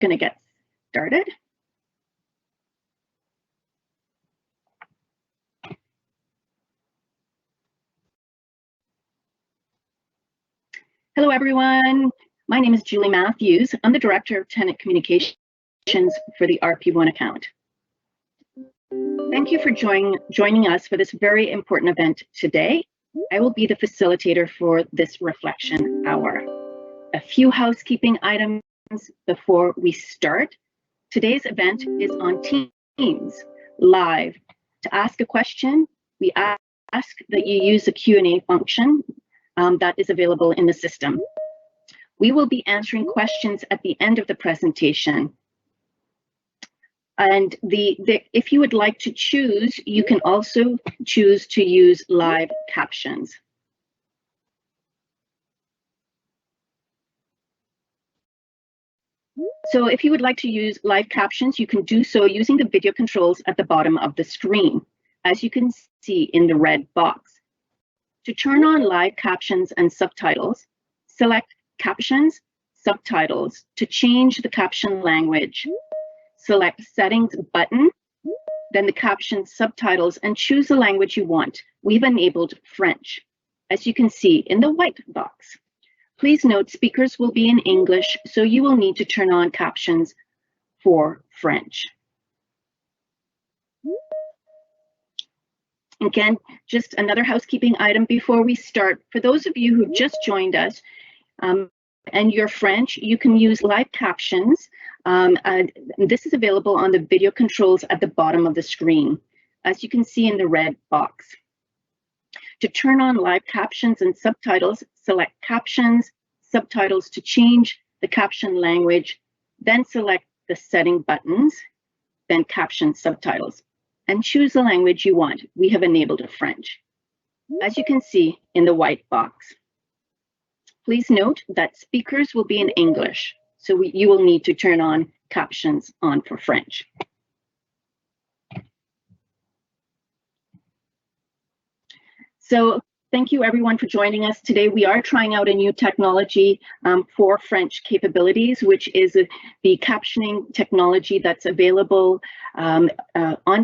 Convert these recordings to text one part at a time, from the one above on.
going to get started. Hello, everyone. My name is Julie Matthews. I'm the Director of Tenant Communications for the RP1 account. Thank you for joining us for this very important event today. I will be the facilitator for this reflection hour. A few housekeeping items before we start. Today's event is on Teams, live. To ask a question, we ask that you use the Q&A function that is available in the system. We will be answering questions at the end of the presentation. And if you would like to choose, you can also choose to use live captions. So if you would like to use live captions, you can do so using the video controls at the bottom of the screen, as you can see in the red box. To turn on live captions and subtitles, select Captions, Subtitles. To change the caption language, select Settings button, then the Caption Subtitles, and choose the language you want. We've enabled French, as you can see in the white box. Please note speakers will be in English, so you will need to turn on captions for French. Again, just another housekeeping item before we start. For those of you who just joined us and you're French, you can use live captions. This is available on the video controls at the bottom of the screen, as you can see in the red box. To turn on live captions and subtitles, select Captions, Subtitles to change the caption language, then select the setting buttons, then Caption Subtitles, and choose the language you want. We have enabled French, as you can see in the white box. Please note that speakers will be in English, so you will need to turn on captions on for French. So thank you everyone for joining us today. We are trying out a new technology for French capabilities, which is the captioning technology that's available on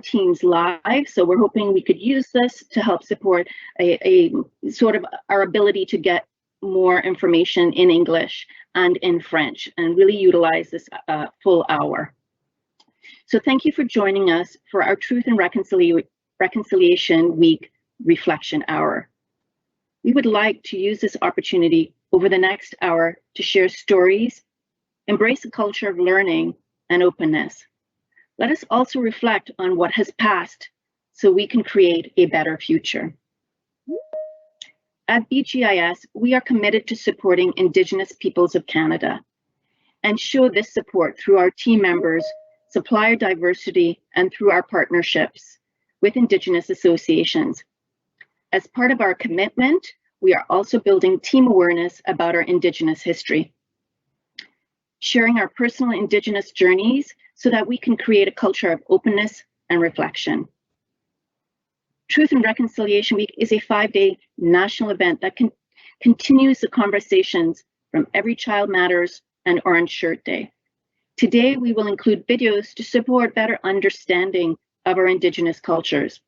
Teams Live. So we're hoping we could use this to help support a sort of our ability to get more information in English and in French and really utilize this full hour. So thank you for joining us for our Truth and Reconciliation Week Reflection Hour. We would like to use this opportunity over the next hour to share stories, embrace a culture of learning and openness. Let us also reflect on what has passed so we can create a better future. At BGIS, we are committed to supporting Indigenous peoples of Canada and show this support through our team members, supplier diversity, and through our partnerships with Indigenous associations. As part of our commitment, we are also building team awareness about our Indigenous history, sharing our personal Indigenous journeys so that we can create a culture of openness and reflection. Truth and Reconciliation Week is a 5-day national event that continues the conversations from Every Child Matters and Orange Shirt Day. Today, we will include videos to support better understanding of our Indigenous cultures,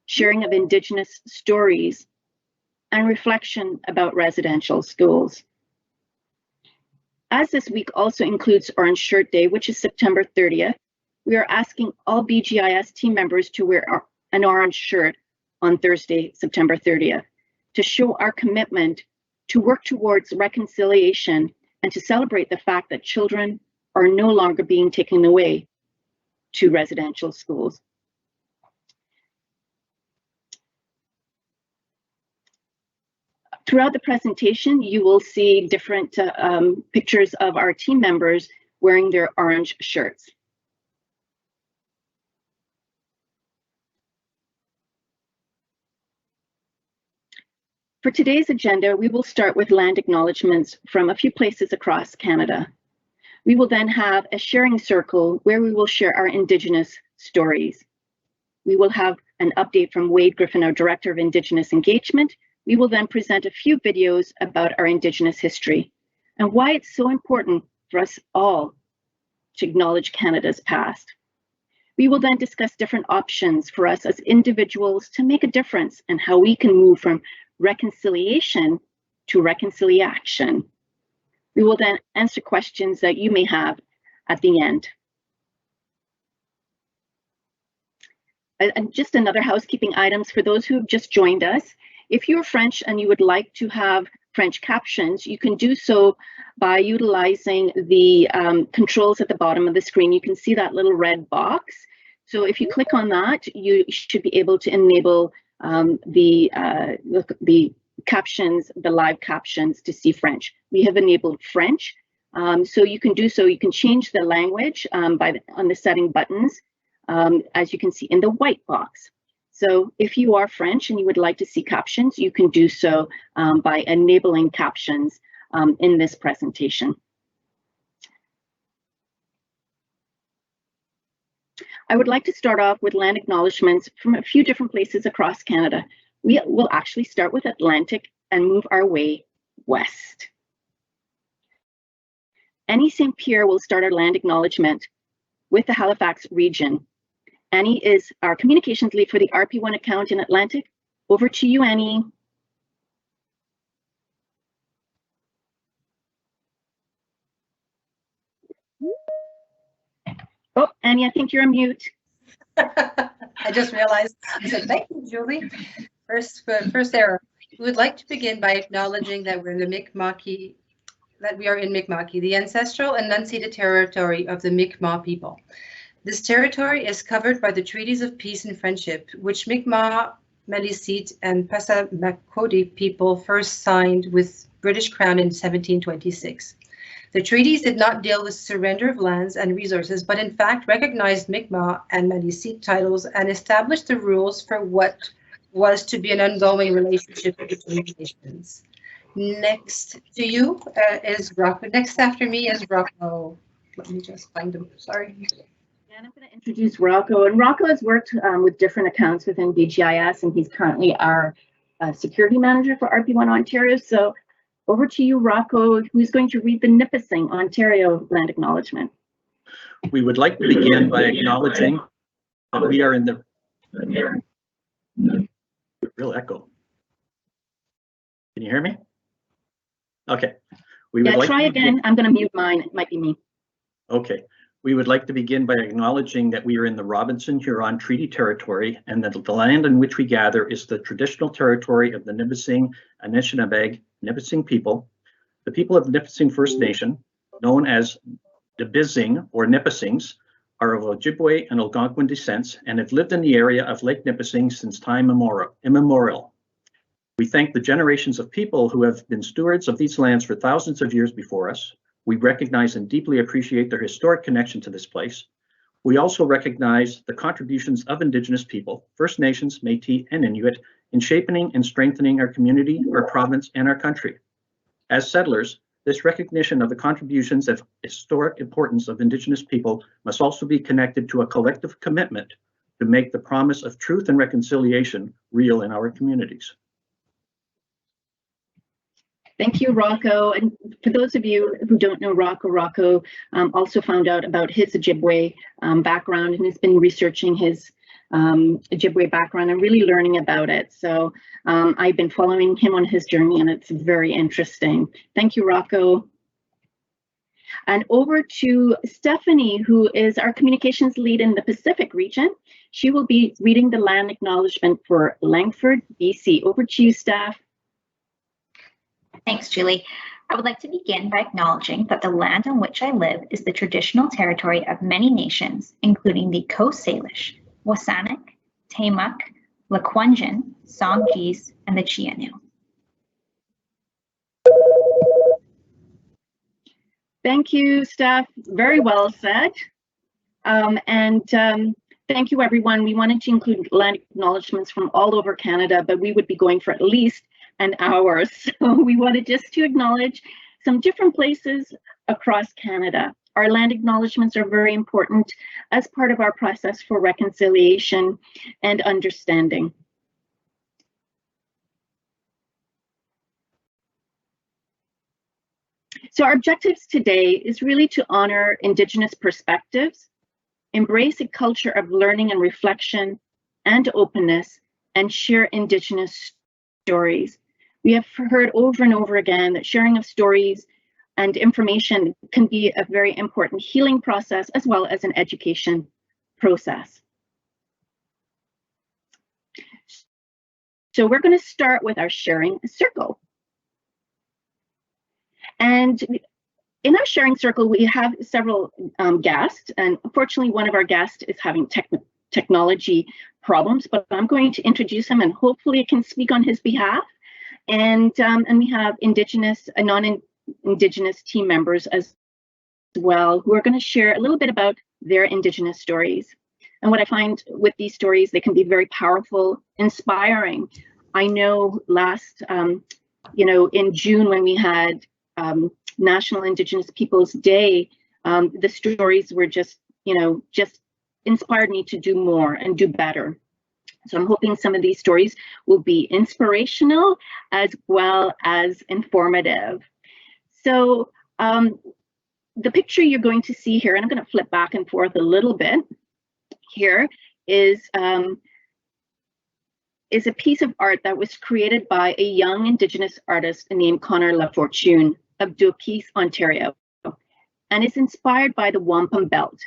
sharing of Indigenous stories, and reflection about residential schools. As this week also includes Orange Shirt Day, which is September 30th, we are asking all BGIS team members to wear an orange shirt on Thursday, September 30th, to show our commitment to work towards reconciliation and to celebrate the fact that children are no longer being taken away to residential schools. Throughout the presentation, you will see different pictures of our team members wearing their orange shirts. For today's agenda, we will start with land acknowledgements from a few places across Canada. We will then have a sharing circle where we will share our Indigenous stories. We will have an update from Wade Griffin, our Director of Indigenous Engagement. We will then present a few videos about our Indigenous history and why it's so important for us all to acknowledge Canada's past. We will then discuss different options for us as individuals to make a difference and how we can move from reconciliation to reconciliation. We will then answer questions that you may have at the end. And just another housekeeping items for those who have just joined us. If you're French and you would like to have French captions, you can do so by utilizing the controls at the bottom of the screen. You can see that little red box. So if you click on that, you should be able to enable the captions, the live captions to see French. We have enabled French, so you can do so. You can change the language on the setting buttons, as you can see in the white box. So if you are French and you would like to see captions, you can do so by enabling captions in this presentation. I would like to start off with land acknowledgements from a few different places across Canada. We will actually start with Atlantic and move our way west. Annie St. Pierre will start our land acknowledgement with the Halifax region. Annie is our communications lead for the RP1 account in Atlantic. Over to you, Annie. Oh, Annie, I think you're on mute. I just realized. I said, thank you, Julie. First error. We would like to begin by acknowledging that we're in the Mi'kmaq, the ancestral and unceded territory of the Mi'kmaq people. This territory is covered by the treaties of peace and friendship, which Mi'kmaq, Maliseet, and Passamaquoddy people first signed with British Crown in 1726. The treaties did not deal with surrender of lands and resources, but in fact recognized Mi'kmaq and Maliseet titles and established the rules for what was to be an ongoing relationship between nations. Next to you is Rocco. Next after me is Rocco. Let me just find him. Sorry. And I'm going to introduce Rocco. And Rocco has worked with different accounts within BGIS, and he's currently our security manager for RP1 Ontario. So over to you, Rocco, who's going to read the Nipissing, Ontario land acknowledgement. We would like to begin by acknowledging that we are in the real echo. Can you hear me? Okay. Try again. I'm going to mute mine. It might be me. Okay. We would like to begin by acknowledging that we are in the Robinson-Huron Treaty Territory and that the land in which we gather is the traditional territory of the Nipissing Anishinaabe Nipissing people. The people of Nipissing First Nation, known as Nibissing or Nipissings, are of Ojibwe and Algonquin descents and have lived in the area of Lake Nipissing since time immemorial. We thank the generations of people who have been stewards of these lands for thousands of years before us. We recognize and deeply appreciate their historic connection to this place. We also recognize the contributions of Indigenous people, First Nations, Métis, and Inuit in shaping and strengthening our community, our province, and our country. As settlers, this recognition of the contributions of historic importance of Indigenous people must also be connected to a collective commitment to make the promise of truth and reconciliation real in our communities. Thank you, Rocco. And for those of you who don't know Rocco, Rocco also found out about his Ojibwe background and has been researching his Ojibwe background and really learning about it. So I've been following him on his journey and it's very interesting. Thank you, Rocco. And over to Stephanie, who is our communications lead in the Pacific region. She will be reading the land acknowledgement for Langford, BC. Over to you, Steph. Thanks, Julie. I would like to begin by acknowledging that the land on which I live is the traditional territory of many nations, including the Coast Salish, Wasanic, Tamuk, Lekwungen, Songhees, and the Chianu. Thank you, Steph. Very well said. Thank you, everyone. We wanted to include land acknowledgements from all over Canada, but we would be going for at least an hour. So we wanted just to acknowledge some different places across Canada. Our land acknowledgements are very important as part of our process for reconciliation and understanding. So our objectives today is really to honor Indigenous perspectives, embrace a culture of learning and reflection and openness, and share Indigenous stories. We have heard over and over again that sharing of stories and information can be a very important healing process as well as an education process. So we're going to start with our sharing circle. And in our sharing circle, we have several guests, and unfortunately, one of our guests is having technology problems, but I'm going to introduce him and hopefully I can speak on his behalf. And we have Indigenous and non-Indigenous team members as well, who are going to share a little bit about their Indigenous stories. And what I find with these stories, they can be very powerful, inspiring. I know last, in June when we had National Indigenous Peoples Day, the stories were just inspired me to do more and do better. So I'm hoping some of these stories will be inspirational as well as informative. So the picture you're going to see here, and I'm going to flip back and forth a little bit here, is a piece of art that was created by a young Indigenous artist named Connor LaFortune of Dokis, Ontario, and is inspired by the wampum belt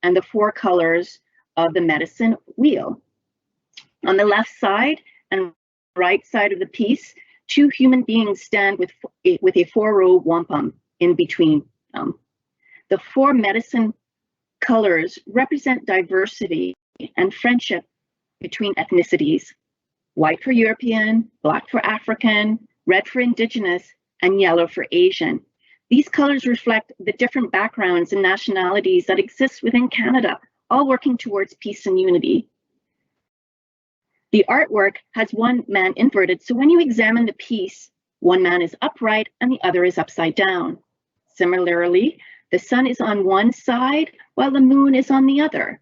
and the 4 colors of the medicine wheel. On the left side and right side of the piece, 2 human beings stand with a 4-row wampum in between them. The 4 medicine colors represent diversity and friendship between ethnicities: white for European, black for African, red for Indigenous, and yellow for Asian. These colors reflect the different backgrounds and nationalities that exist within Canada, all working towards peace and unity. The artwork has one man inverted, so when you examine the piece, one man is upright and the other is upside down. Similarly, the sun is on one side while the moon is on the other.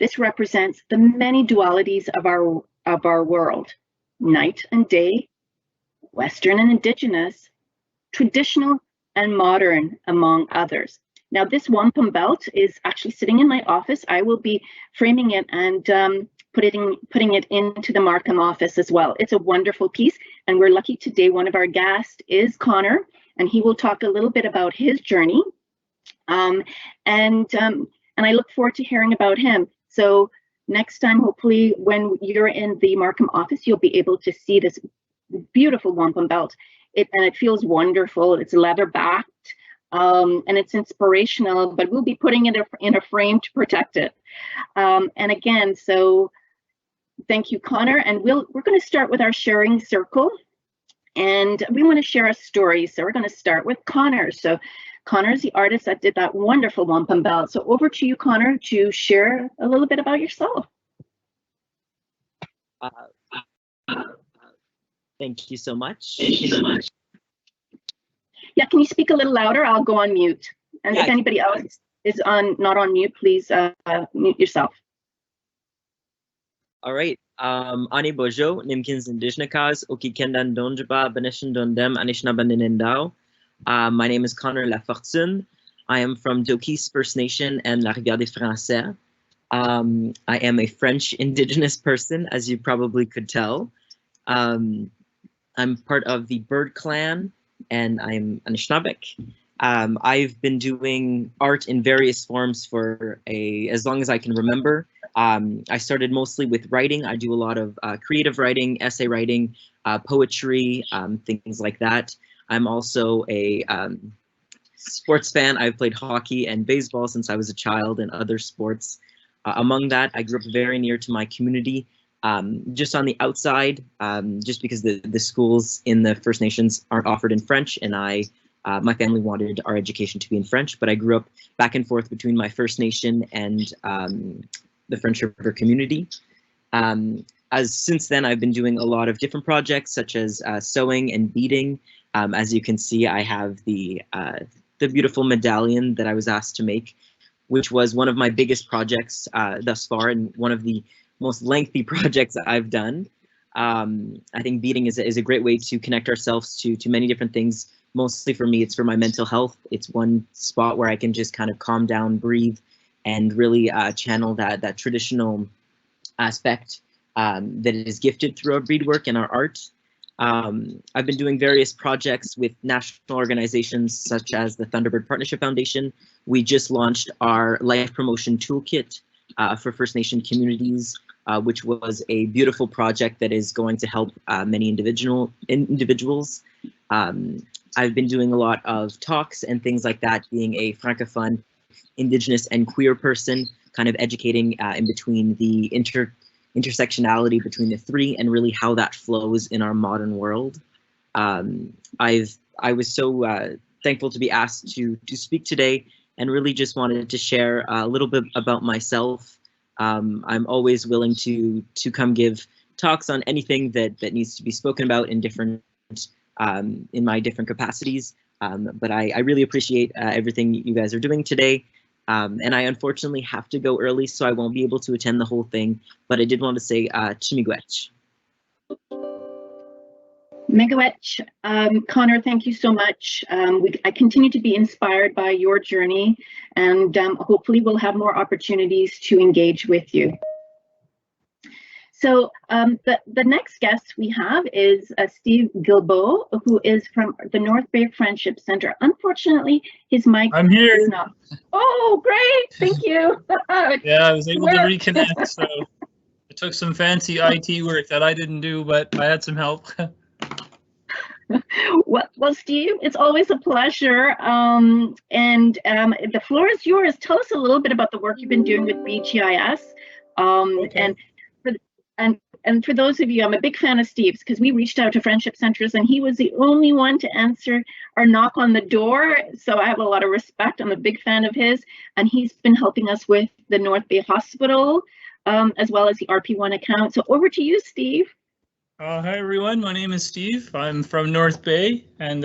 This represents the many dualities of our world: night and day, Western and Indigenous, traditional and modern, among others. Now, this wampum belt is actually sitting in my office. I will be framing it and putting it into the Markham office as well. It's a wonderful piece, and we're lucky today. One of our guests is Connor, and he will talk a little bit about his journey. And I look forward to hearing about him. So next time, hopefully, when you're in the Markham office, you'll be able to see this beautiful wampum belt. And it feels wonderful. It's leather backed, and it's inspirational, but we'll be putting it in a frame to protect it. And again, so thank you, Connor. And we're going to start with our sharing circle, and we want to share a story. So we're going to start with Connor. So Connor's the artist that did that wonderful wampum belt. So over to you, Connor, to share a little bit about yourself. Thank you so much. Yeah, can you speak a little louder? I'll go on mute. And if anybody else is not on mute, please mute yourself. All right. Ani Bojo, Nimkins Indigenous, Okikendan Donjaba, Benishan Dondem, Anishna Baninendao. My name is Connor Lafortune. I am from Dokis First Nation and La Rivière des Français. I am a French Indigenous person, as you probably could tell. I'm part of the Bird Clan, and I'm Anishinabek. I've been doing art in various forms for as long as I can remember. I started mostly with writing. I do a lot of creative writing, essay writing, poetry, things like that. I'm also a sports fan. I've played hockey and baseball since I was a child, and other sports. Among that, I grew up very near to my community, just on the outside, just because the schools in the First Nations aren't offered in French, and my family wanted our education to be in French, but I grew up back and forth between my First Nation and the French River community. Since then, I've been doing a lot of different projects, such as sewing and beading. As you can see, I have the beautiful medallion that I was asked to make, which was one of my biggest projects thus far, and one of the most lengthy projects I've done. I think beading is a great way to connect ourselves to many different things mostly for me, it's for my mental health. It's one spot where I can just kind of calm down, breathe, and really channel that traditional aspect that is gifted through our beadwork and our art. I've been doing various projects with national organizations such as the Thunderbird Partnership Foundation. We just launched our Life Promotion Toolkit for First Nation communities, which was a beautiful project that is going to help many individuals. I've been doing a lot of talks and things like that, being a Francophone, Indigenous, and queer person, kind of educating in between the intersectionality between the three and really how that flows in our modern world. I was so thankful to be asked to speak today, and really just wanted to share a little bit about myself. I'm always willing to come give talks on anything that needs to be spoken about in different in my different capacities. But I really appreciate everything you guys are doing today. And I unfortunately have to go early, so I won't be able to attend the whole thing, but I did want to say Chimigwech. Megawetch, Connor, thank you so much. I continue to be inspired by your journey, and hopefully we'll have more opportunities to engage with you. So the next guest we have is Steve Guilbeault, who is from the North Bay Friendship Center. Unfortunately, his mic I'm here. is not. Oh, great! Thank you. Yeah, I was able to reconnect. So it took some fancy IT work that I didn't do, but I had some help. Well, Steve, it's always a pleasure. The floor is yours. Tell us a little bit about the work you've been doing with BGIS. Okay. And for those of you, I'm a big fan of Steve's because we reached out to friendship centers and he was the only one to answer our knock on the door. So I have a lot of respect. I'm a big fan of his, and he's been helping us with the North Bay Hospital as well as the RP1 account. So over to you, Steve. Hi everyone, my name is Steve. I'm from North Bay, and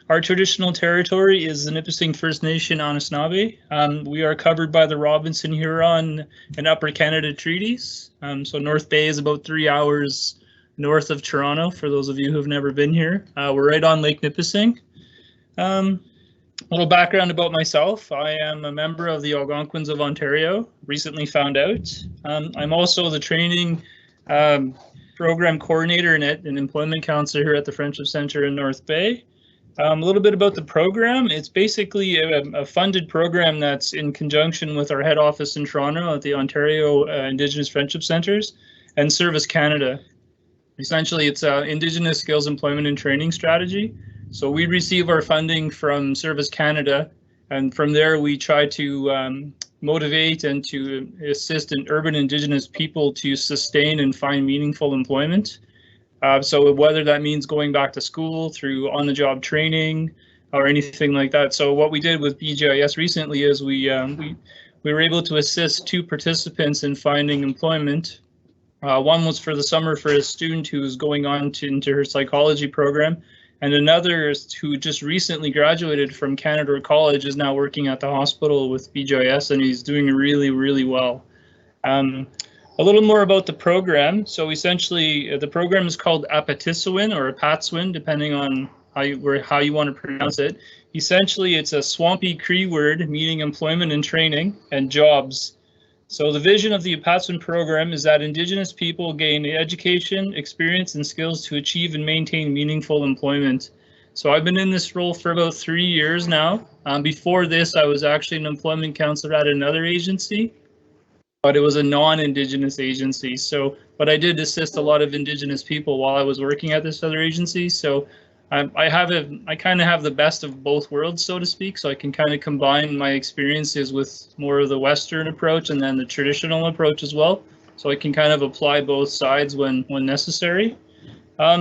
our traditional territory is the Nipissing First Nation Anishinaabe. We are covered by the Robinson, Huron, and Upper Canada treaties. So North Bay is about 3 hours north of Toronto, for those of you who have never been here. We're right on Lake Nipissing. A little background about myself. I am a member of the Algonquins of Ontario, recently found out. I'm also the training program coordinator and an employment counselor here at the Friendship Center in North Bay. A little bit about the program. It's basically a funded program that's in conjunction with our head office in Toronto at the Ontario Indigenous Friendship Centers and Service Canada. Essentially, it's an Indigenous Skills Employment and Training Strategy. So we receive our funding from Service Canada, and from there we try to motivate and to assist in urban Indigenous people to sustain and find meaningful employment. So whether that means going back to school through on-the-job training or anything like that. So what we did with BGIS recently is we were able to assist 2 participants in finding employment. One was for the summer for a student who was going on into her psychology program, and another who just recently graduated from Canada College is now working at the hospital with BGIS, and he's doing really, really well. A little more about the program. So essentially, the program is called Apatiswin or Apatswin, depending on how you want to pronounce it. Essentially, it's a Swampy Cree word meaning employment and training and jobs. So the vision of the Apatswin program is that Indigenous people gain education, experience, and skills to achieve and maintain meaningful employment. So I've been in this role for about 3 years now. Before this, I was actually an employment counselor at another agency, but it was a non-Indigenous agency. So, but I did assist a lot of Indigenous people while I was working at this other agency. So I kind of have the best of both worlds, so to speak. So I can kind of combine my experiences with more of the Western approach and then the traditional approach as well. So I can kind of apply both sides when necessary.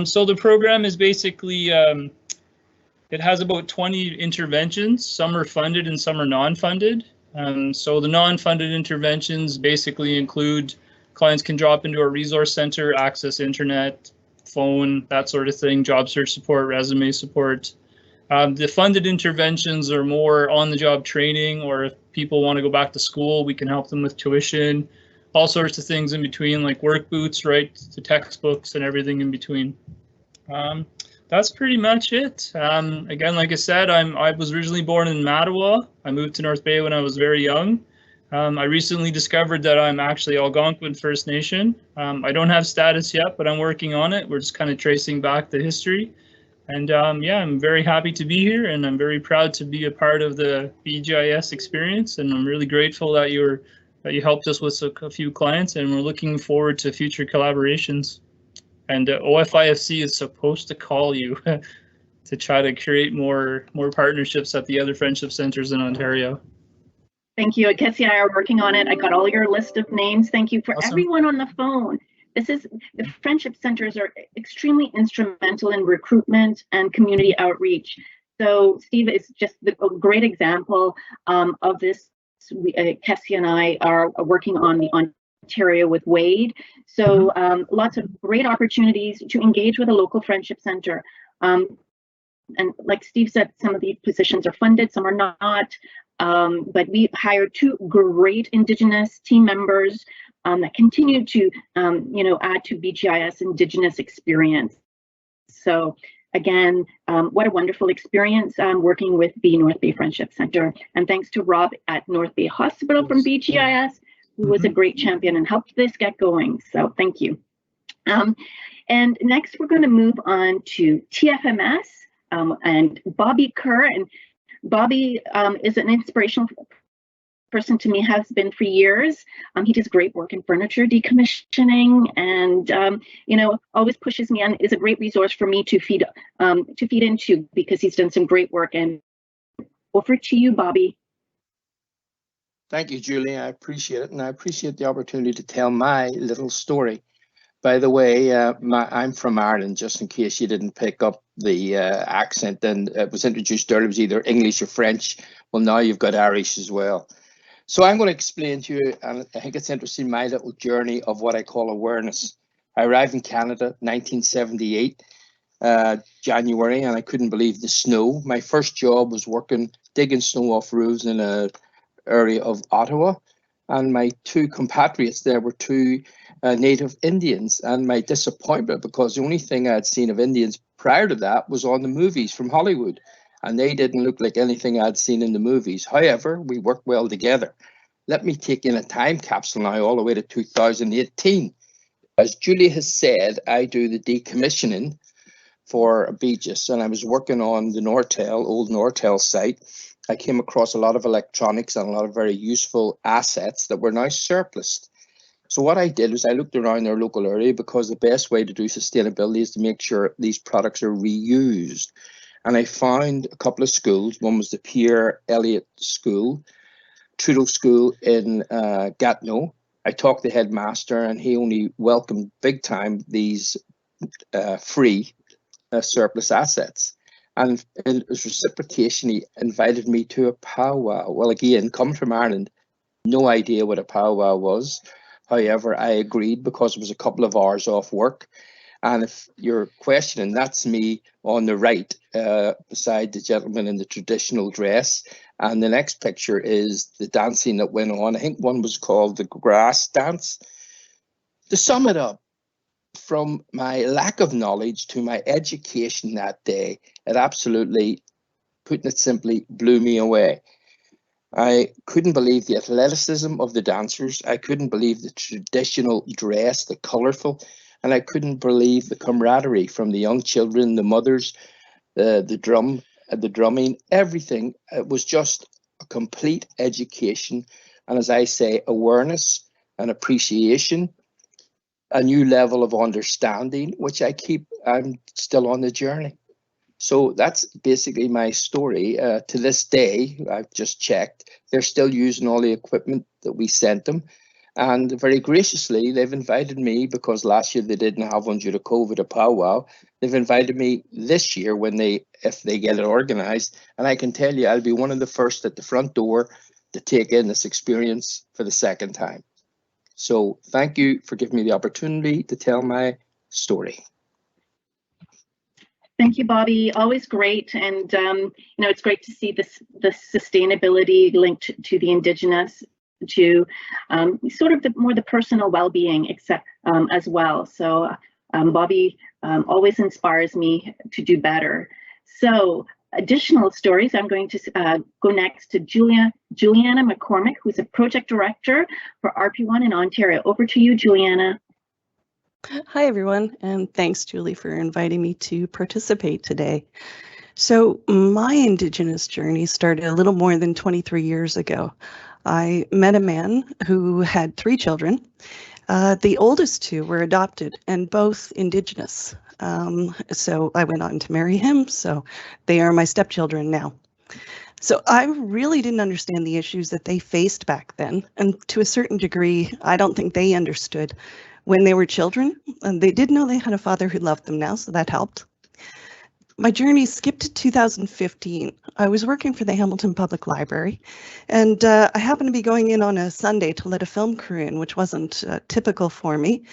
So the program is basically, it has about 20 interventions. Some are funded and some are non-funded. So the non-funded interventions basically include clients can drop into a resource center, access internet, phone, that sort of thing, job search support, resume support. The funded interventions are more on-the-job training, or if people want to go back to school, we can help them with tuition, all sorts of things in between, like work boots, right, to textbooks and everything in between. That's pretty much it. Again, like I said, I was originally born in Mattawa. I moved to North Bay when I was very young. I recently discovered that I'm actually Algonquin First Nation. I don't have status yet, but I'm working on it. We're just kind of tracing back the history. And yeah, I'm very happy to be here, and I'm very proud to be a part of the BGIS experience. And I'm really grateful that you helped us with a few clients, and we're looking forward to future collaborations. And OFIFC is supposed to call you to try to create more partnerships at the other friendship centers in Ontario. Thank you. Kessie and I are working on it. I got all your list of names. Thank you for Awesome. everyone on the phone. The friendship centers are extremely instrumental in recruitment and community outreach. So Steve is just a great example of this. Kessie and I are working on the Ontario with Wade. So lots of great opportunities to engage with a local friendship center. And like Steve said, some of the positions are funded, some are not. But we hired 2 great Indigenous team members that continue to, add to BGIS Indigenous experience. So again, what a wonderful experience working with the North Bay Friendship Center. And thanks to Rob at North Bay Hospital from BGIS, who was a great champion and helped this get going. So thank you. And next, we're going to move on to TFMS and Bobby Kerr. And Bobby is an inspirational person to me, has been for years. He does great work in furniture decommissioning, and always pushes me and is a great resource for me to feed into, because he's done some great work. And over to you, Bobby. Thank you, Julie. I appreciate it, and I appreciate the opportunity to tell my little story. By the way, I'm from Ireland, just in case you didn't pick up the accent. And it was introduced earlier, it was either English or French. Well, now you've got Irish as well. So I'm going to explain to you, and I think it's interesting, my little journey of what I call awareness. I arrived in Canada 1978, January, and I couldn't believe the snow. My first job was digging snow off roofs in an area of Ottawa. And my 2 compatriots there were 2 native Indians, and my disappointment, because the only thing I had seen of Indians prior to that was on the movies from Hollywood, and they didn't look like anything I'd seen in the movies. However, we worked well together. Let me take in a time capsule now all the way to 2018. As Julie has said, I do the decommissioning for BGIS, and I was working on the old Nortel site. I came across a lot of electronics and a lot of very useful assets that were now surplus. So what I did was I looked around our local area, because the best way to do sustainability is to make sure these products are reused. And I found a couple of schools. One was the Pierre Elliott School, Trudeau School in Gatineau. I talked to the headmaster, and he only welcomed big time these free surplus assets. And as reciprocation, he invited me to a powwow. Well, again, coming from Ireland, no idea what a powwow was. However, I agreed, because it was a couple of hours off work. And if you're questioning, that's me on the right, beside the gentleman in the traditional dress. And the next picture is the dancing that went on. I think one was called the grass dance. To sum it up, from my lack of knowledge to my education that day, it absolutely, putting it simply, blew me away. I couldn't believe the athleticism of the dancers. I couldn't believe the traditional dress, the colourful, and I couldn't believe the camaraderie from the young children, the mothers, the drumming, everything. It was just a complete education. And as I say, awareness and appreciation, a new level of understanding, which I'm still on the journey. So that's basically my story. To this day, I've just checked, they're still using all the equipment that we sent them. And very graciously, they've invited me, because last year they didn't have one due to COVID, a powwow. They've invited me this year if they get it organized. And I can tell you, I'll be one of the first at the front door to take in this experience for the second time. So thank you for giving me the opportunity to tell my story. Thank you, Bobby. Always great. And, it's great to see the sustainability linked to the Indigenous, to sort of the personal well-being as well. So Bobby always inspires me to do better. So additional stories, I'm going to go next to Juliana McCormick, who's a project director for RP1 in Ontario. Over to you, Juliana. Hi, everyone, and thanks, Julie, for inviting me to participate today. So my Indigenous journey started a little more than 23 years ago. I met a man who had 3 children. The oldest 2 were adopted and both Indigenous. So I went on to marry him, so they are my stepchildren now. So I really didn't understand the issues that they faced back then, and to a certain degree, I don't think they understood when they were children. And they did know they had a father who loved them now, so that helped. My journey skipped to 2015. I was working for the Hamilton Public Library, and I happened to be going in on a Sunday to let a film crew in, which wasn't typical for me.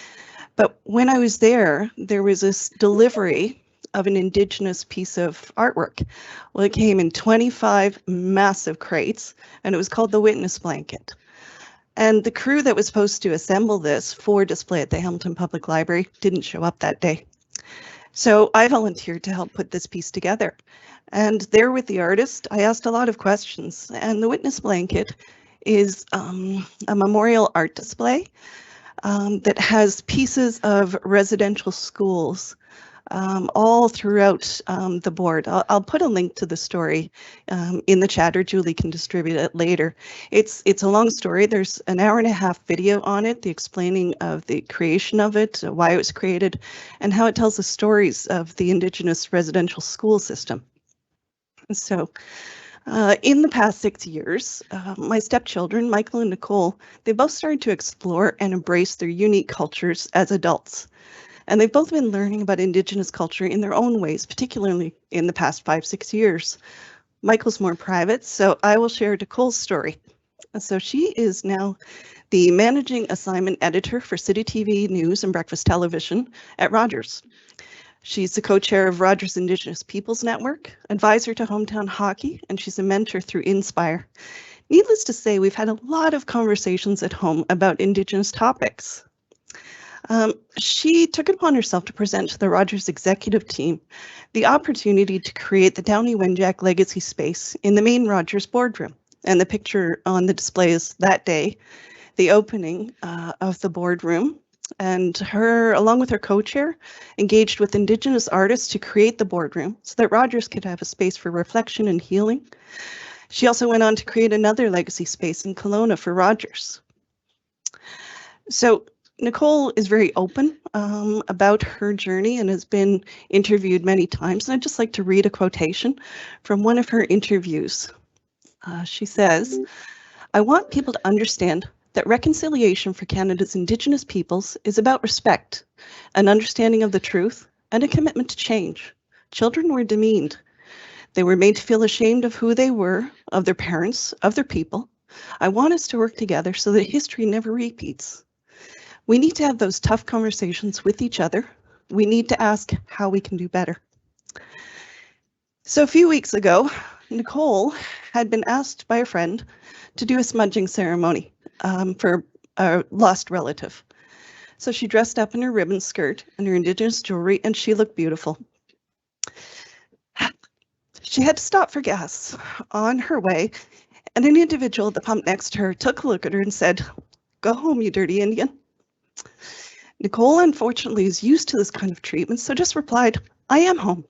But when I was there, there was this delivery of an Indigenous piece of artwork. Well, it came in 25 massive crates, and it was called the Witness Blanket. And the crew that was supposed to assemble this for display at the Hamilton Public Library didn't show up that day. So I volunteered to help put this piece together. And there with the artist, I asked a lot of questions. And the Witness Blanket is a memorial art display that has pieces of residential schools all throughout the board. I'll put a link to the story in the chat, or Julie can distribute it later. It's a long story. There's an 1.5-hour video on it, the explaining of the creation of it, why it was created, and how it tells the stories of the Indigenous residential school system. So in the past 6 years, my stepchildren, Michael and Nicole, they both started to explore and embrace their unique cultures as adults. And they've both been learning about Indigenous culture in their own ways, particularly in the past 5-6 years. Michael's more private, so I will share Nicole's story. So she is now the managing assignment editor for City TV News and Breakfast Television at Rogers. She's the co-chair of Rogers Indigenous Peoples Network, advisor to Hometown Hockey, and she's a mentor through Inspire. Needless to say, we've had a lot of conversations at home about Indigenous topics. She took it upon herself to present to the Rogers executive team the opportunity to create the Downey Wenjack Legacy Space in the main Rogers boardroom. And the picture on the display is that day, the opening of the boardroom. And her, along with her co-chair, engaged with Indigenous artists to create the boardroom so that Rogers could have a space for reflection and healing. She also went on to create another legacy space in Kelowna for Rogers. So Nicole is very open about her journey and has been interviewed many times. And I'd just like to read a quotation from one of her interviews. She says, "I want people to understand that reconciliation for Canada's Indigenous peoples is about respect, an understanding of the truth, and a commitment to change. Children were demeaned. They were made to feel ashamed of who they were, of their parents, of their people. I want us to work together so that history never repeats. We need to have those tough conversations with each other. We need to ask how we can do better." So a few weeks ago, Nicole had been asked by a friend to do a smudging ceremony for a lost relative. So she dressed up in her ribbon skirt and her Indigenous jewelry, and she looked beautiful. She had to stop for gas on her way, and an individual at the pump next to her took a look at her and said, "Go home, you dirty Indian." Nicole, unfortunately, is used to this kind of treatment, so just replied, "I am home."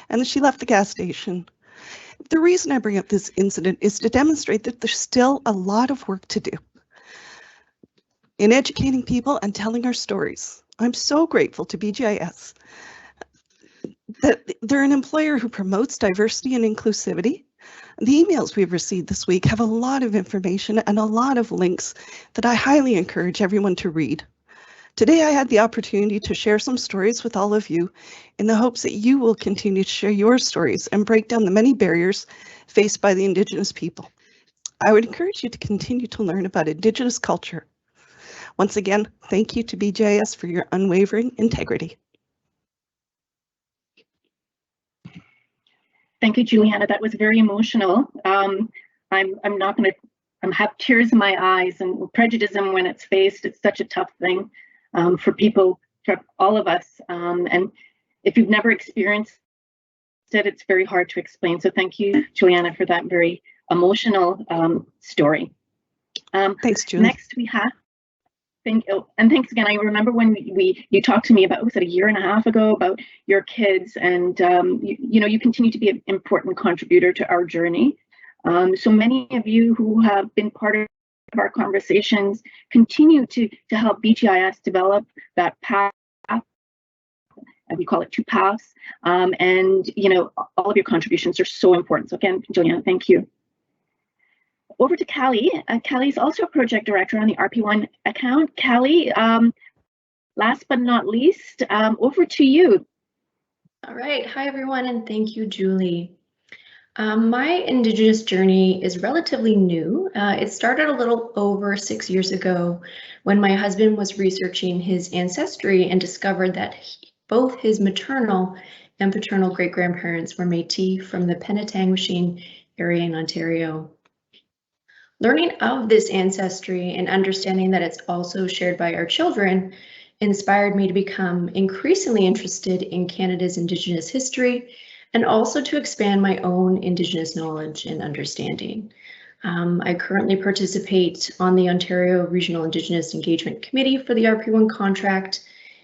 And then she left the gas station. The reason I bring up this incident is to demonstrate that there's still a lot of work to do in educating people and telling our stories. I'm so grateful to BGIS that they're an employer who promotes diversity and inclusivity. The emails we've received this week have a lot of information and a lot of links that I highly encourage everyone to read. Today, I had the opportunity to share some stories with all of you in the hopes that you will continue to share your stories and break down the many barriers faced by the Indigenous people. I would encourage you to continue to learn about Indigenous culture. Once again, thank you to BGIS for your unwavering integrity. Thank you, Juliana. That was very emotional. I'm not going to have tears in my eyes, and prejudice when it's faced, it's such a tough thing for people for all of us. And if you've never experienced it, it's very hard to explain. So thank you, Juliana, for that very emotional story. Thanks, Julie. Next we have, and thanks again. I remember when you talked to me about, was it a year and a half ago, about your kids, and you continue to be an important contributor to our journey. So many of you who have been part of our conversations continue to help BGIS develop that path. We call it 2 paths, and all of your contributions are so important. So again, Juliana, thank you. Over to Callie. Callie's also a project director on the RP1 account. Callie, last but not least, over to you. All right. Hi, everyone, and thank you, Julie. My Indigenous journey is relatively new. It started a little over 6 years ago when my husband was researching his ancestry and discovered that both his maternal and paternal great-grandparents were Métis from the Penetanguishene area in Ontario. Learning of this ancestry and understanding that it's also shared by our children inspired me to become increasingly interested in Canada's Indigenous history and also to expand my own Indigenous knowledge and understanding. I currently participate on the Ontario Regional Indigenous Engagement Committee for the RP1 contract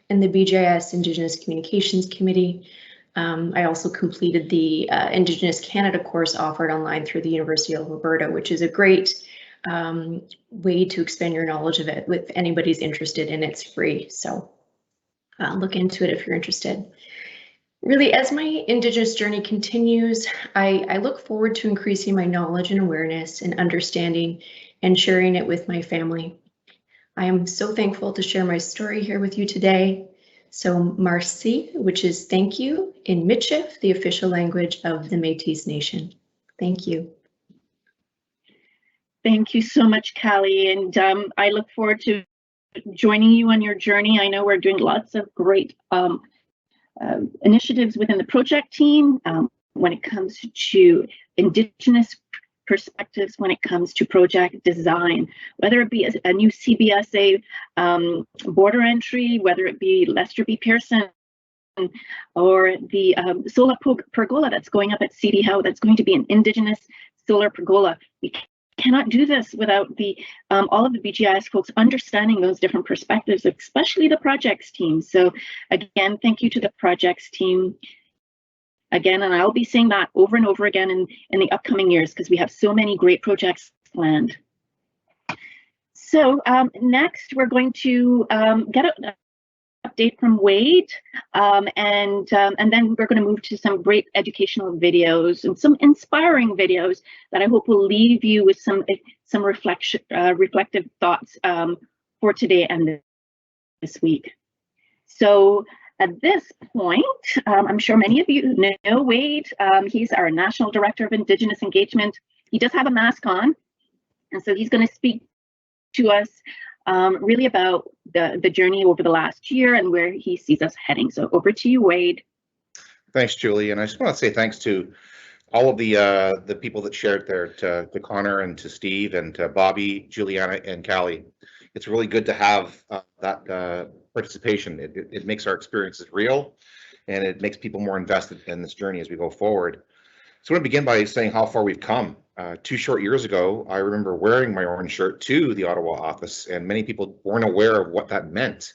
and the BGIS Indigenous Communications Committee. I also completed the Indigenous Canada course offered online through the University of Alberta, which is a great way to expand your knowledge of it with anybody's interested, and it's free. So look into it if you're interested. Really, as my Indigenous journey continues, I look forward to increasing my knowledge and awareness and understanding and sharing it with my family. I am so thankful to share my story here with you today. So merci, which is thank you in Michif, the official language of the Métis Nation. Thank you. Thank you so much, Callie, and I look forward to joining you on your journey. I know we're doing lots of great initiatives within the project team when it comes to Indigenous perspectives, when it comes to project design, whether it be a new CBSA border entry, whether it be Lester B. Pearson, or the solar pergola that's going up at CD Howe, that's going to be an Indigenous solar pergola. We cannot do this without all of the BGIS folks understanding those different perspectives, especially the projects team. So again, thank you to the projects team. Again, and I'll be saying that over and over again in the upcoming years because we have so many great projects planned. So next, we're going to get an update from Wade, and then we're going to move to some great educational videos and some inspiring videos that I hope will leave you with some reflective thoughts for today and this week. So at this point, I'm sure many of you know Wade. He's our National Director of Indigenous Engagement. He does have a mask on, and so he's going to speak to us really about the journey over the last year and where he sees us heading. So over to you, Wade. Thanks, Julie. And I just want to say thanks to all of the people that shared there, to Connor and to Steve and to Bobby, Juliana, and Callie. It's really good to have that participation. It makes our experiences real, and it makes people more invested in this journey as we go forward. So I want to begin by saying how far we've come. 2 short years ago, I remember wearing my orange shirt to the Ottawa office, and many people weren't aware of what that meant.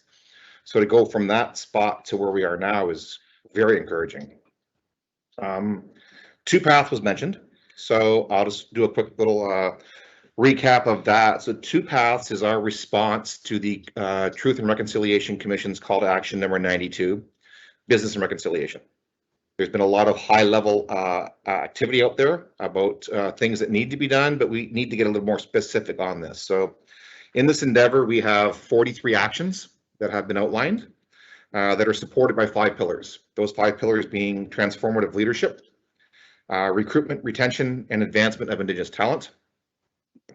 So to go from that spot to where we are now is very encouraging. 2 paths was mentioned, so I'll just do a quick little recap of that. So 2 paths is our response to the Truth and Reconciliation Commission's call to action number 92, business and reconciliation. There's been a lot of high-level activity out there about things that need to be done, but we need to get a little more specific on this. So in this endeavor, we have 43 actions that have been outlined that are supported by 5 pillars. Those 5 pillars being transformative leadership, recruitment, retention, and advancement of Indigenous talent,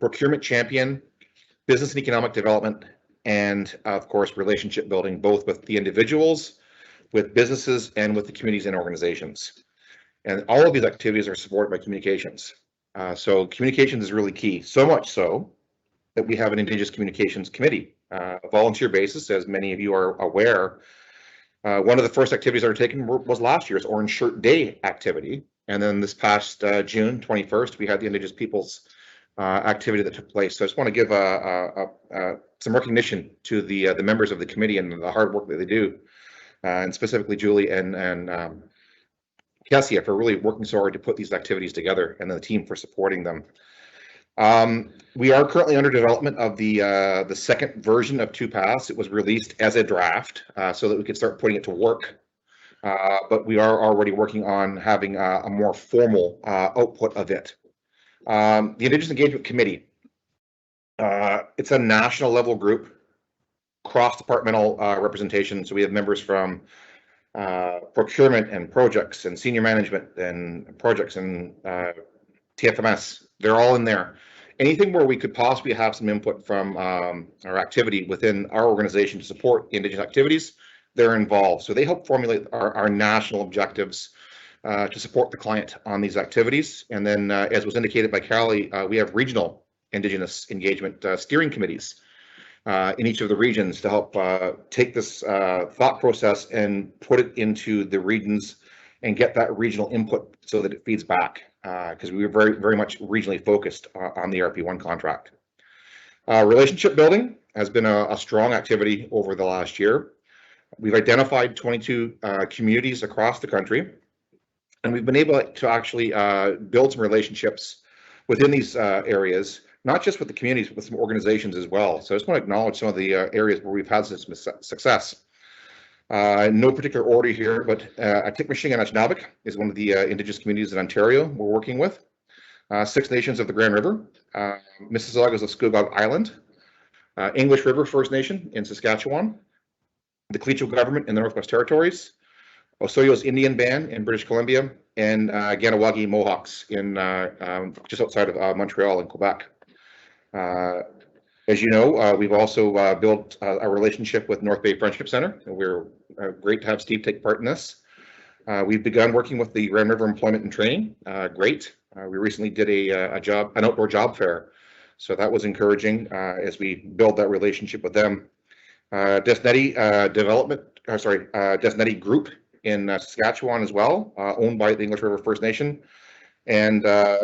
procurement champion, business and economic development, and of course, relationship building, both with the individuals, with businesses, and with the communities and organizations. And all of these activities are supported by communications. So communications is really key, so much so that we have an Indigenous Communications Committee, a volunteer basis, as many of you are aware. One of the first activities that were taken was last year's Orange Shirt Day activity. And then this past June 21st, we had the Indigenous Peoples activity that took place. So I just want to give some recognition to the members of the committee and the hard work that they do, and specifically Julie and Cassia for really working so hard to put these activities together, and the team for supporting them. We are currently under development of the second version of 2PASS. It was released as a draft so that we could start putting it to work. But we are already working on having a more formal output of it. The Indigenous Engagement Committee, it's a national level group, cross-departmental representation. So we have members from procurement and projects and senior management and projects and TFMS. They're all in there. Anything where we could possibly have some input from our activity within our organization to support Indigenous activities, they're involved. So they help formulate our national objectives to support the client on these activities. And then, as was indicated by Callie, we have regional Indigenous engagement steering committees in each of the regions to help take this thought process and put it into the regions and get that regional input so that it feeds back, because we were very much regionally focused on the RP1 contract. Relationship building has been a strong activity over the last year. We've identified 22 communities across the country, and we've been able to actually build some relationships within these areas, not just with the communities, but with some organizations as well. So I just want to acknowledge some of the areas where we've had some success. No particular order here, but Attikmishing and Acknowledgements is one of the Indigenous communities in Ontario we're working with. Six Nations of the Grand River, Mississaugas of Scugog Island, English River First Nation in Saskatchewan, the Clecho government in the Northwest Territories, Osoyoos Indian Band in British Columbia, and Ganawagi Mohawks in just outside of Montreal in Quebec. As you know, we've also built a relationship with North Bay Friendship Center, and we're great to have Steve take part in this. We've begun working with the Grand River Employment and Training. Great. We recently did an outdoor job fair, so that was encouraging as we build that relationship with them. Desneti Desneti Group in Saskatchewan as well, owned by the English River First Nation. And I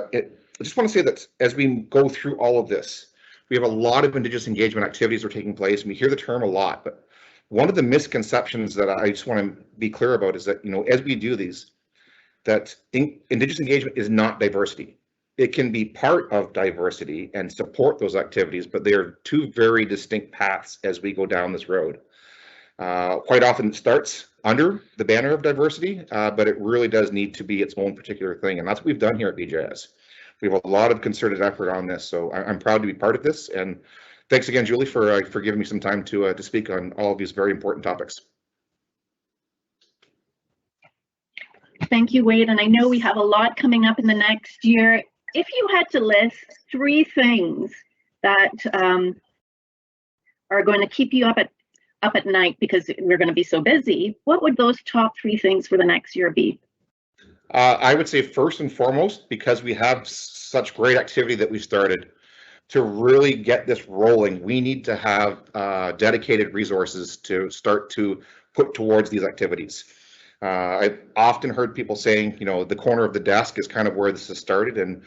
just want to say that as we go through all of this, we have a lot of Indigenous engagement activities that are taking place, and we hear the term a lot. But one of the misconceptions that I just want to be clear about is that, as we do these, that Indigenous engagement is not diversity. It can be part of diversity and support those activities, but they are two very distinct paths as we go down this road. Quite often it starts under the banner of diversity, but it really does need to be its own particular thing. And that's what we've done here at BGIS. We have a lot of concerted effort on this, so I'm proud to be part of this. And thanks again, Julie, for giving me some time to speak on all of these very important topics. Thank you, Wade. And I know we have a lot coming up in the next year. If you had to list 3 things that are going to keep you up at night because we're going to be so busy, what would those top 3 things for the next year be? I would say first and foremost, because we have such great activity that we started, to really get this rolling, we need to have dedicated resources to start to put towards these activities. I've often heard people saying, the corner of the desk is kind of where this has started, and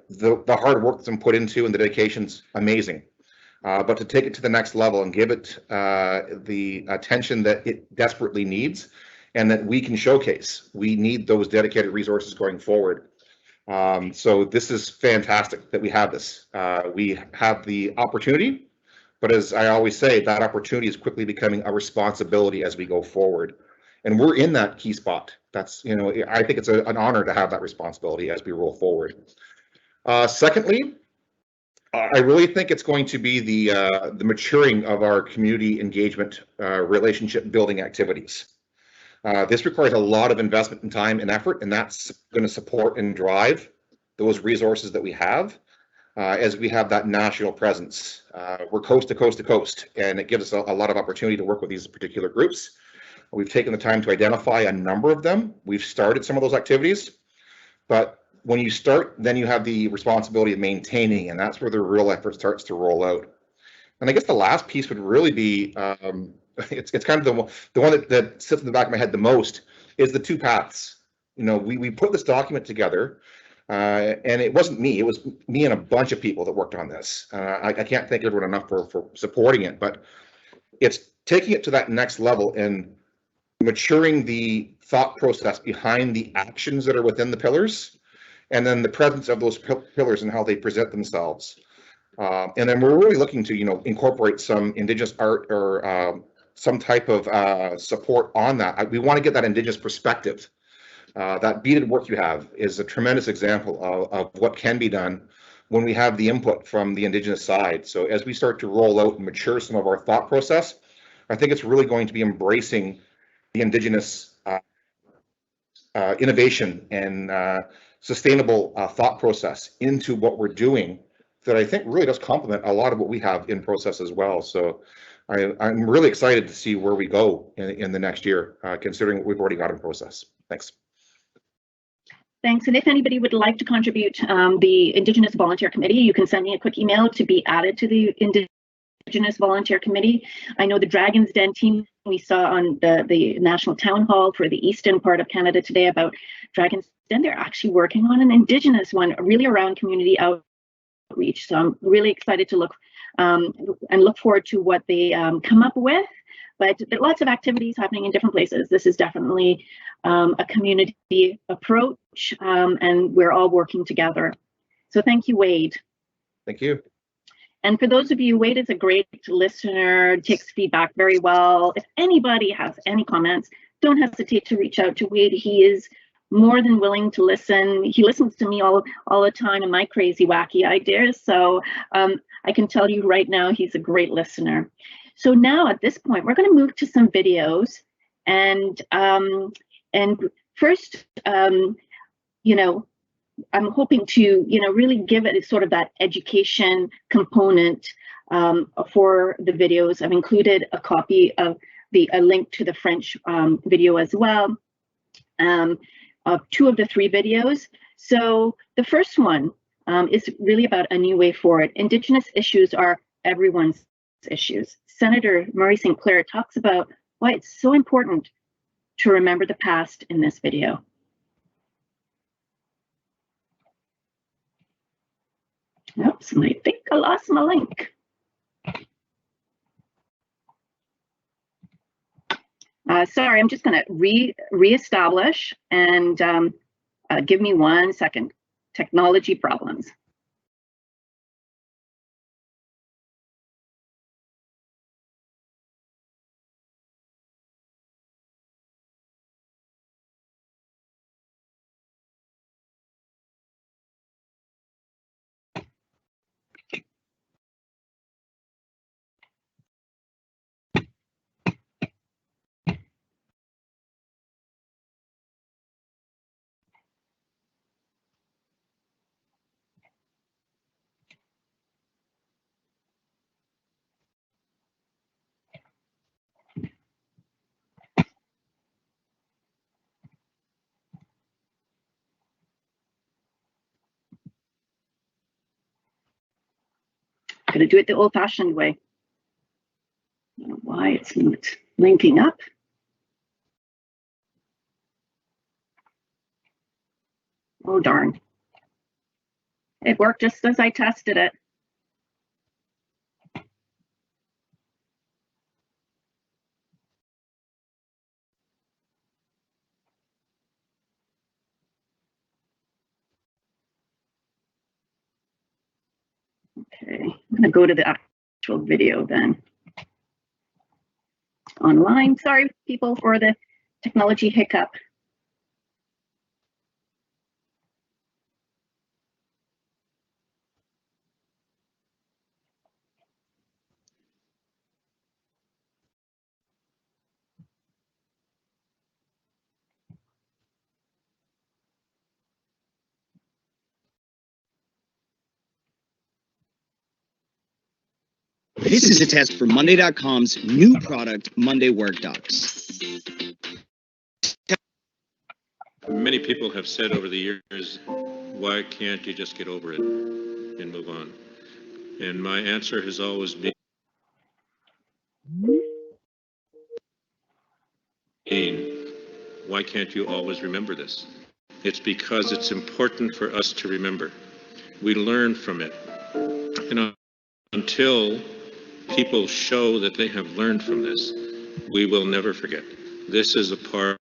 the hard work that's been put into and the dedication's amazing. But to take it to the next level and give it the attention that it desperately needs and that we can showcase, we need those dedicated resources going forward. So this is fantastic that we have this. We have the opportunity, but as I always say, that opportunity is quickly becoming a responsibility as we go forward. And we're in that key spot. That's, I think it's an honor to have that responsibility as we roll forward. Secondly, I really think it's going to be the maturing of our community engagement relationship building activities. This requires a lot of investment in time and effort, and that's going to support and drive those resources that we have as we have that national presence. We're coast to coast to coast, and it gives us a lot of opportunity to work with these particular groups. We've taken the time to identify a number of them. We've started some of those activities, but when you start, then you have the responsibility of maintaining, and that's where the real effort starts to roll out. And I guess the last piece would really be, it's kind of the one that sits in the back of my head the most, is the two paths. You know, we put this document together, and it wasn't me, it was me and a bunch of people that worked on this. I can't thank everyone enough for supporting it, but it's taking it to that next level and maturing the thought process behind the actions that are within the pillars, and then the presence of those pillars and how they present themselves. And then we're really looking to, you know, incorporate some Indigenous art or some type of support on that. We want to get that Indigenous perspective. That beaded work you have is a tremendous example of what can be done when we have the input from the Indigenous side. So as we start to roll out and mature some of our thought process, I think it's really going to be embracing the Indigenous innovation and sustainable thought process into what we're doing, that I think really does complement a lot of what we have in process as well. So I'm really excited to see where we go in the next year, considering what we've already got in process. Thanks. Thanks. And if anybody would like to contribute, the Indigenous Volunteer Committee, you can send me a quick email to be added to the Indigenous Volunteer Committee. I know the Dragon's Den team we saw on the National Town Hall for the eastern part of Canada today about Dragon's Den. They're actually working on an Indigenous one, really around community outreach. So I'm really excited to look and look forward to what they come up with. But there are lots of activities happening in different places. This is definitely a community approach, and we're all working together. So thank you, Wade. Thank you. And for those of you, Wade is a great listener, takes feedback very well. If anybody has any comments, don't hesitate to reach out to Wade. He is more than willing to listen. He listens to me all the time and my crazy, wacky ideas. So I can tell you right now, he's a great listener. So now at this point, we're going to move to some videos. And first, you know, I'm hoping to, you know, really give it sort of that education component for the videos. I've included a copy of a link to the French video as well, of 2 of the 3 videos. So the first one is really about a new way forward. Indigenous issues are everyone's issues. Senator Murray St. Clair talks about why it's so important to remember the past in this video. Oops, I think I lost my link. Sorry, I'm just going to reestablish and give me 1 second. Technology problems. Gonna do it the old-fashioned way. I don't know why it's not linking up. Oh darn. It worked just as I tested it. Okay, I'm gonna go to the actual video then. Online, sorry people for the technology hiccup. This is a test for Monday.com's new product, Monday Work Docs. Many people have said over the years, why can't you just get over it and move on? And my answer has always been, Why can't you always remember this? It's because it's important for us to remember. We learn from it. And until people show that they have learned from this, we will never forget. This is a part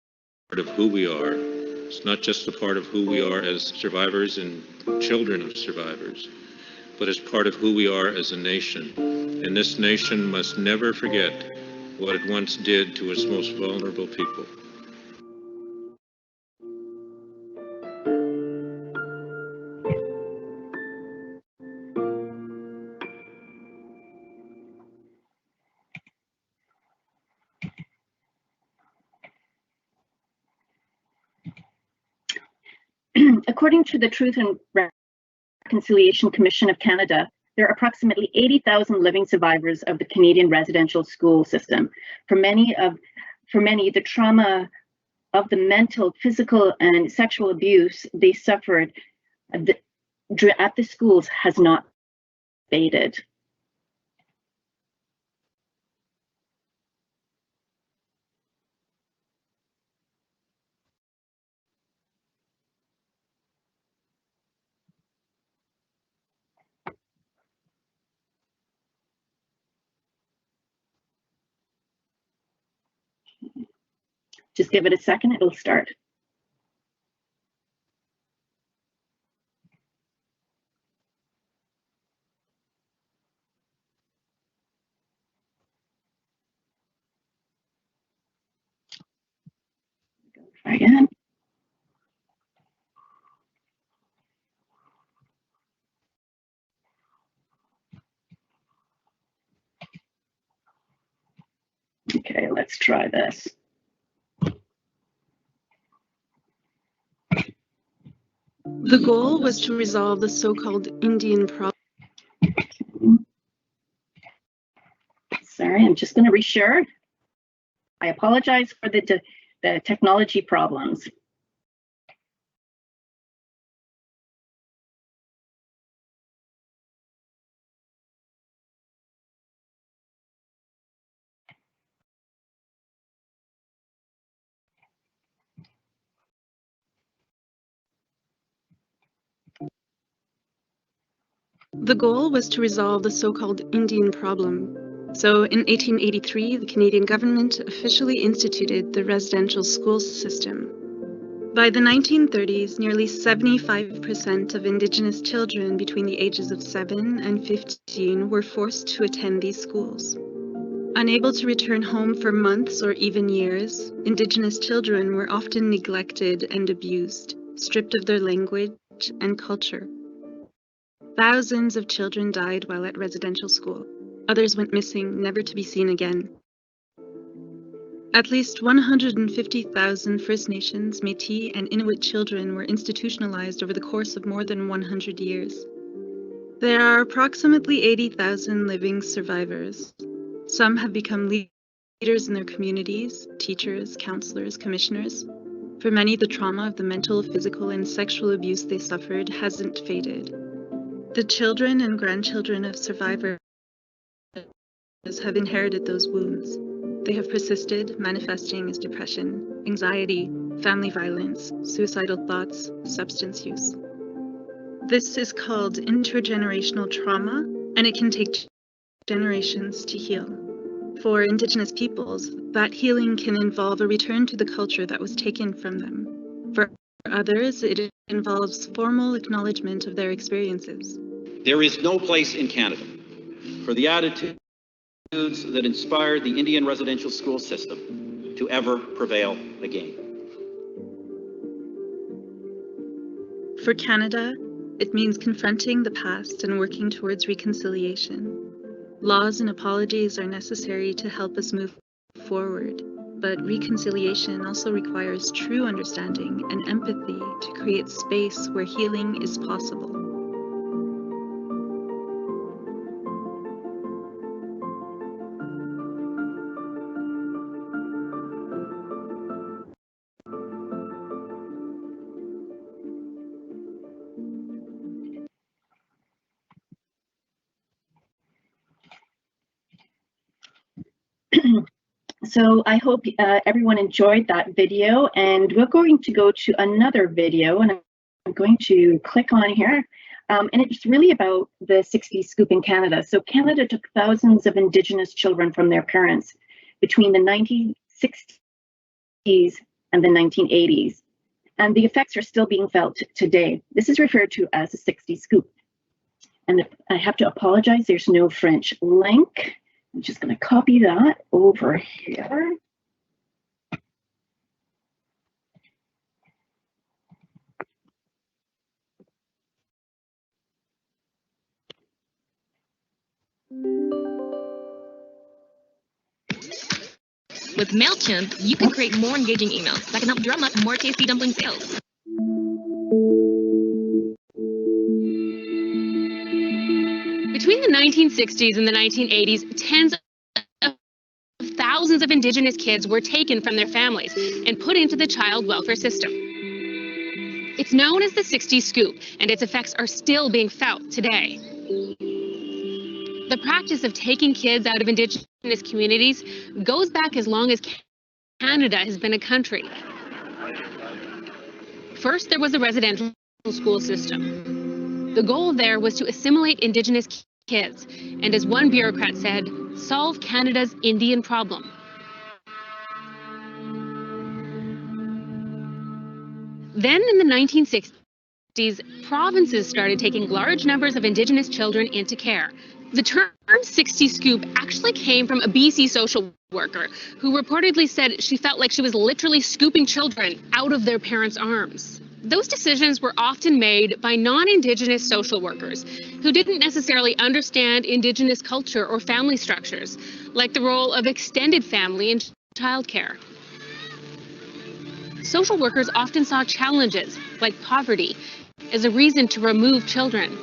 of who we are. It's not just a part of who we are as survivors and children of survivors, but as part of who we are as a nation. And this nation must never forget what it once did to its most vulnerable people. According to the Truth and Reconciliation Commission of Canada, there are approximately 80,000 living survivors of the Canadian residential school system. For many, the trauma of the mental, physical, and sexual abuse they suffered at the schools has not faded. Just give it a second, it'll start. Try again. Okay, let's try this. The goal was to resolve the so-called Indian problem. Sorry, I'm just going to reshare. I apologize for the technology problems. The goal was to resolve the so-called Indian problem. So in 1883, the Canadian government officially instituted the residential school system. By the 1930s, nearly 75% of Indigenous children between the ages of 7 and 15 were forced to attend these schools. Unable to return home for months or even years, Indigenous children were often neglected and abused, stripped of their language and culture. Thousands of children died while at residential school. Others went missing, never to be seen again. At least 150,000 First Nations, Métis, and Inuit children were institutionalized over the course of more than 100 years. There are approximately 80,000 living survivors. Some have become leaders in their communities, teachers, counselors, commissioners. For many, the trauma of the mental, physical, and sexual abuse they suffered hasn't faded. The children and grandchildren of survivors have inherited those wounds. They have persisted, manifesting as depression, anxiety, family violence, suicidal thoughts, substance use. This is called intergenerational trauma, and it can take generations to heal. For Indigenous peoples, that healing can involve a return to the culture that was taken from them. For others, it involves formal acknowledgement of their experiences. There is no place in Canada for the attitudes that inspired the Indian residential school system to ever prevail again. For Canada, it means confronting the past and working towards reconciliation. Laws and apologies are necessary to help us move forward, but reconciliation also requires true understanding and empathy to create space where healing is possible. So I hope everyone enjoyed that video, and we're going to go to another video, and I'm going to click on here. And it's really about the 60s scoop in Canada. So Canada took thousands of Indigenous children from their parents between the 1960s and the 1980s. And the effects are still being felt today. This is referred to as a 60s scoop. And I have to apologize, there's no French link. I'm just going to copy that over here. With MailChimp, you can create more engaging emails that can help drum up more tasty dumpling sales. Between the 1960s and the 1980s, tens of thousands of Indigenous kids were taken from their families and put into the child welfare system. It's known as the 60s scoop, and its effects are still being felt today. The practice of taking kids out of Indigenous communities goes back as long as Canada has been a country. First, there was a residential school system. The goal there was to assimilate Indigenous kids, and as one bureaucrat said, solve Canada's Indian problem. Then in the 1960s, provinces started taking large numbers of Indigenous children into care. The term 60 scoop actually came from a BC social worker who reportedly said she felt like she was literally scooping children out of their parents' arms. Those decisions were often made by non-Indigenous social workers who didn't necessarily understand Indigenous culture or family structures, like the role of extended family in childcare. Social workers often saw challenges, like poverty, as a reason to remove children.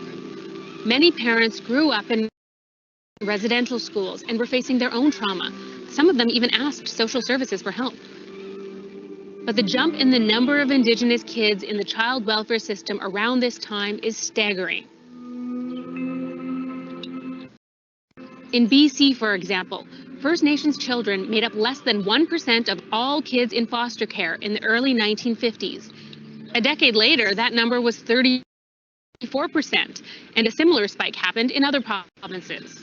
Many parents grew up in residential schools and were facing their own trauma. Some of them even asked social services for help. But the jump in the number of Indigenous kids in the child welfare system around this time is staggering. In BC, for example, First Nations children made up less than 1% of all kids in foster care in the early 1950s. A decade later, that number was 34%, and a similar spike happened in other provinces.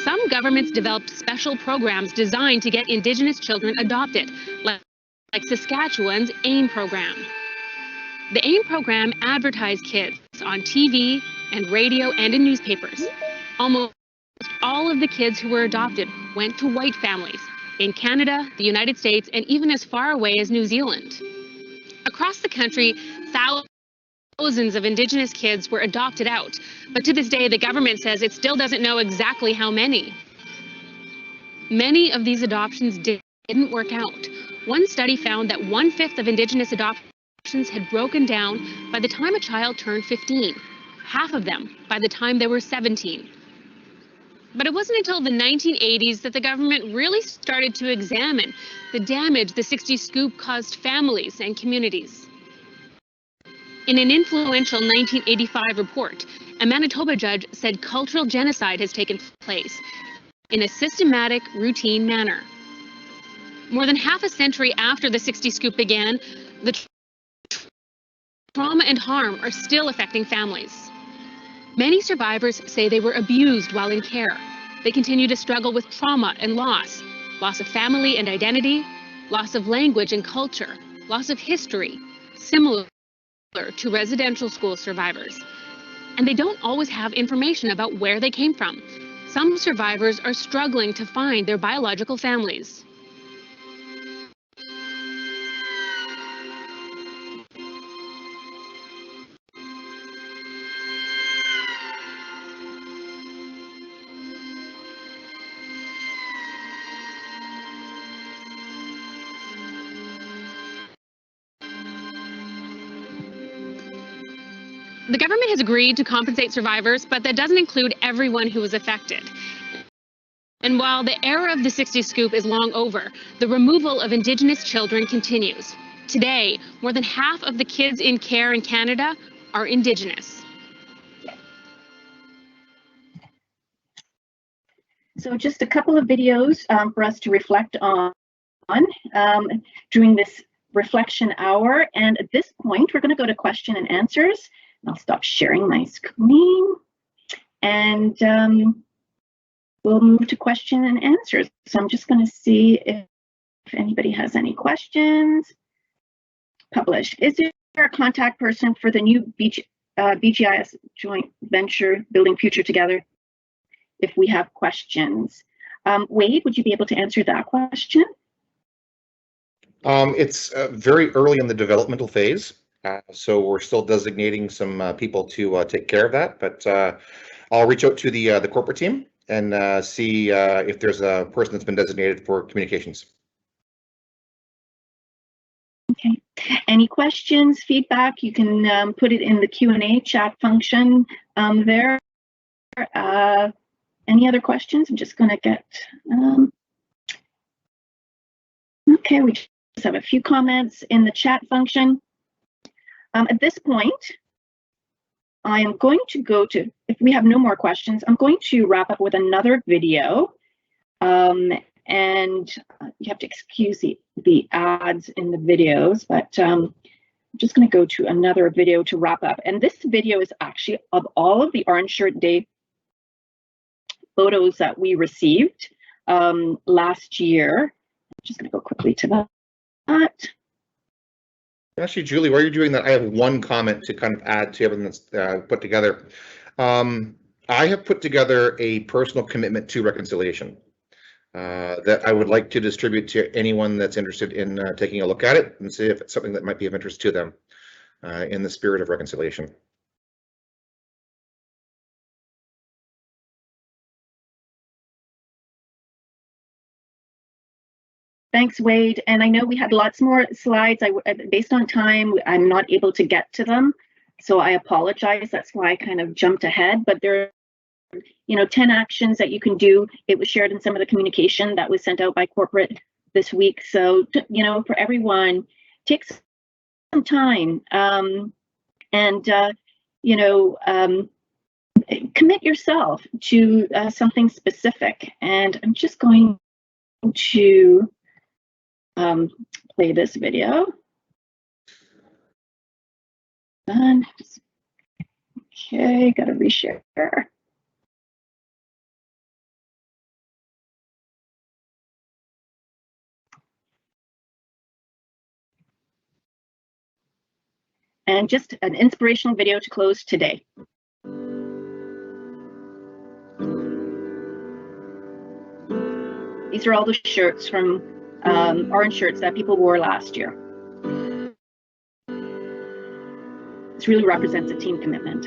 Some governments developed special programs designed to get Indigenous children adopted, like Saskatchewan's AIM program. The AIM program advertised kids on TV and radio and in newspapers. Almost all of the kids who were adopted went to white families in Canada, the United States, and even as far away as New Zealand. Across the country, thousands of Indigenous kids were adopted out, but to this day, the government says it still doesn't know exactly how many. Many of these adoptions didn't work out. One study found that 1/5 of Indigenous adoptions had broken down by the time a child turned 15, half of them by the time they were 17. But it wasn't until the 1980s that the government really started to examine the damage the 60 scoop caused families and communities. In an influential 1985 report, a Manitoba judge said cultural genocide has taken place in a systematic, routine manner. More than half a century after the 60 scoop began, the trauma and harm are still affecting families. Many survivors say they were abused while in care. They continue to struggle with trauma and loss of family and identity, loss of language and culture, loss of history, similar to residential school survivors. And they don't always have information about where they came from. Some survivors are struggling to find their biological families. The government has agreed to compensate survivors, but that doesn't include everyone who was affected. And while the era of the 60 scoop is long over, the removal of Indigenous children continues. Today, more than half of the kids in care in Canada are Indigenous. So just a couple of videos for us to reflect on during this reflection hour. And at this point, we're going to go to question and answers. I'll stop sharing my screen. And we'll move to question and answers. So I'm just going to see if anybody has any questions. Publish. Is there a contact person for the new BGIS joint venture Building Future Together if we have questions? Wade, would you be able to answer that question? It's very early in the developmental phase, so we're still designating some people to take care of that, but I'll reach out to the corporate team and see if there's a person that's been designated for communications. Okay. Any questions, feedback? You can put it in the Q&A chat function there. Any other questions? I'm just going to get. Okay, we just have a few comments in the chat function. At this point, I am going to go to, if we have no more questions, I'm going to wrap up with another video. And you have to excuse the ads in the videos, but I'm just going to go to another video to wrap up. And this video is actually of all of the Orange Shirt Day photos that we received last year. I'm just going to go quickly to that. Actually, Julie, while you're doing that, I have one comment to kind of add to everything that's put together. I have put together a personal commitment to reconciliation that I would like to distribute to anyone that's interested in taking a look at it and see if it's something that might be of interest to them in the spirit of reconciliation. Thanks, Wade. And I know we had lots more slides. Based on time, I'm not able to get to them, so I apologize. That's why I kind of jumped ahead. But there are, 10 actions that you can do. It was shared in some of the communication that was sent out by corporate this week. So, for everyone, take some time and commit yourself to something specific. And I'm just going to play this video. Done. Okay, gotta reshare. And just an inspirational video to close today. These are all the shirts from orange shirts that people wore last year. This really represents a team commitment.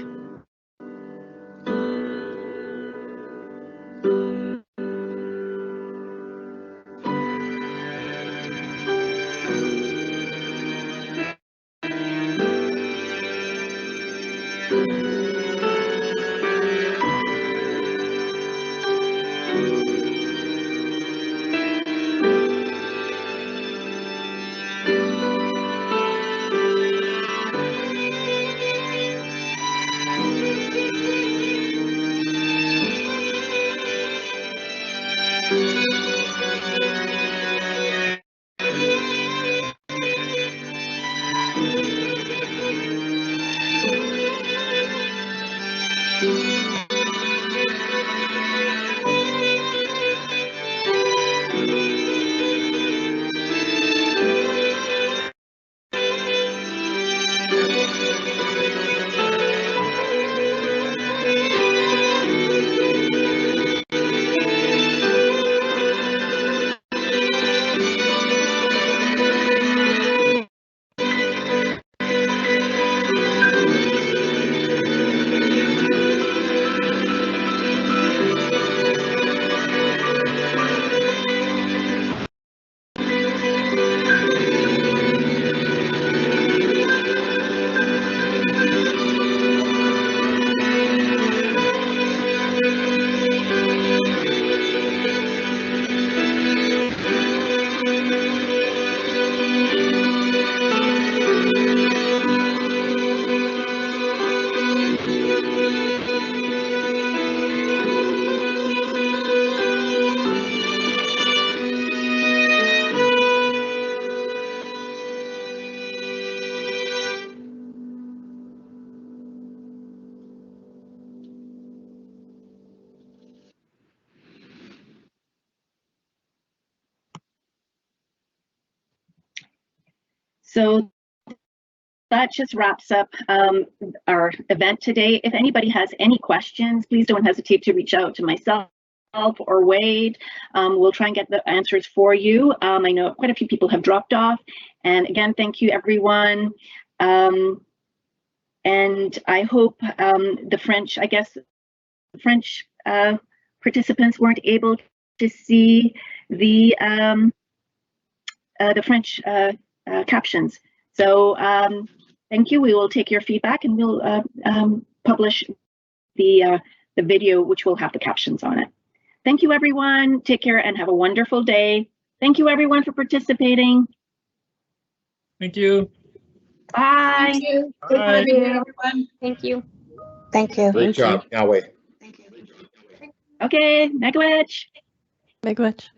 So that just wraps up our event today. If anybody has any questions, please don't hesitate to reach out to myself or Wade. We'll try and get the answers for you. I know quite a few people have dropped off. And again, thank you, everyone. And I hope the French, I guess, the French participants weren't able to see the French captions. So thank you. We will take your feedback and we'll publish the video, which will have the captions on it. Thank you, everyone. Take care and have a wonderful day. Thank you, everyone, for participating. Thank you. Bye. Thank you. Bye. Thank you, everyone. Thank you. Thank you. Great job. Now wait. Okay, miigwech. Miigwech.